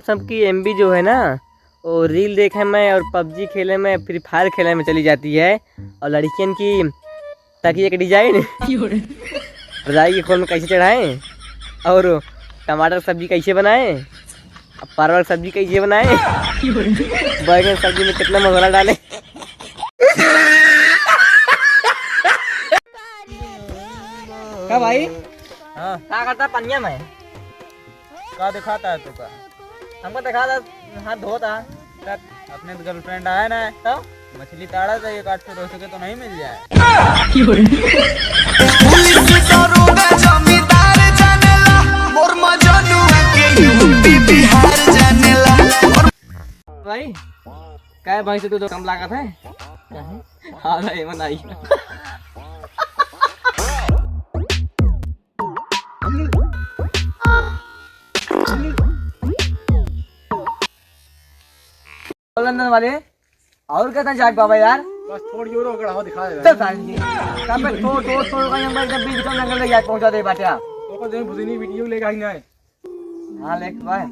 सबकी एमबी जो है ना वो रील देखे में और पबजी खेले में फ्री फायर खेले में चली जाती है। और लड़कियन की तकिए के डिजाइन रजाई के खोल में कैसे चढ़ाएं, और टमाटर सब्जी कैसे बनाएं, परवल सब्जी कैसे बनाएं, बैगन सब्जी में कितना मसाला डालें। क्या भाई? हाँ क्या करता पनिया में? क्या दिखाता है तू का? हमको दिखा था हाथ धोता। अपने तो गर्लफ्रेंड आया ना तो मछली ताड़ा चाहिए काट के रोसे के तो नहीं मिल जाए। भाई क्या भाई से तू तो कम लागत है। हाँ भाई मन आई। लंदन वाले और कहता जाग बाबा यार बस थोड़ी जोर होकर हो दिखा दे। चल साली कब पे थोड़ का नंबर जब बीच का नंबर ले जाए पहुंचा दे बाटा। तो को दे भुजनी वीडियो लेगा ही नहीं। हां लेक भाई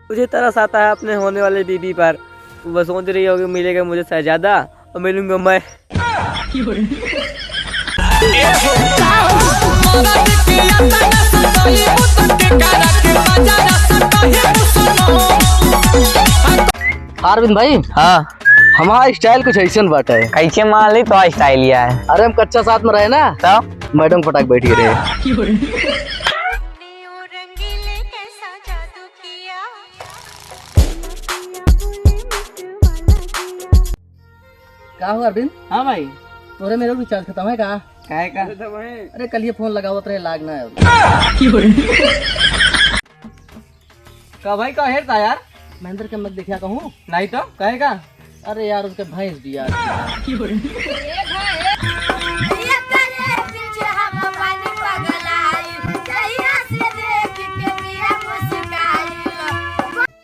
मुझे तरस आता है अपने होने वाले बीबी पर। वो बस सोच रही होगी मिलेगा मुझे शहजादा और मिलूंगा मैं। अरविंद भाई, हाँ हमारा स्टाइल कुछ ऐसा बात है। कैसे मान ली तो स्टाइल लिया है। अरे हम कच्चा साथ में रहे ना तो मैडम फटाक बैठ रहे। क्या हुआ अरविंद? हाँ भाई तोरे मेरे रिचार्ज खत्म है का? काहे का? अरे कल ये फोन लगा हुआ तेरे लागना है। का भाई का हेरता यार? महेंद्र के मत देखा कहूँ नहीं तो काहे का? अरे यार उसके भैंस दिया।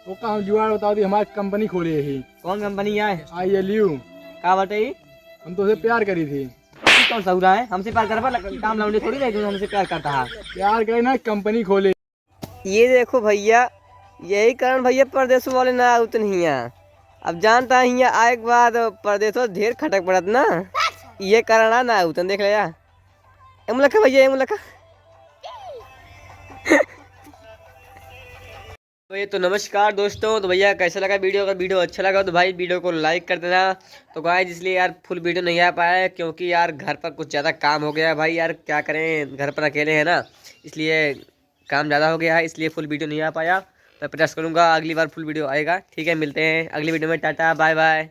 वो कहाँ जुआड़ बता दी हमारी कंपनी खोली है। कौन कंपनी है? ILU। का बताइए? हम तो उसे प्यार करी थी। कौन सा हुआ है? हमसे प्यार करवा काम लाउंडे थोड़ी नहीं जो हमसे प्यार करता है। प्यार करे ना कंपनी खोले। ये देखो भैया यही कारण भैया परदेश वाले ना आउत नहीं है। अब जानता है यहाँ आए के बाद परदेश ढेर खटक पड़त ना, ये कारण ना आउत देख लिया। एमुलखा भैया एमुलखा। तो ये तो नमस्कार दोस्तों। तो भैया कैसा लगा वीडियो? अगर वीडियो अच्छा लगा तो भाई वीडियो को लाइक कर देना। तो गाइस इसलिए यार फुल वीडियो नहीं आ पाया है क्योंकि यार घर पर कुछ ज़्यादा काम हो गया है भाई। यार क्या करें, घर पर अकेले हैं ना, इसलिए काम ज़्यादा हो गया है, इसलिए फुल वीडियो नहीं आ पाया। मैं प्रयास करूँगा अगली बार फुल वीडियो आएगा। ठीक है, मिलते हैं अगली वीडियो में। Tata bye bye.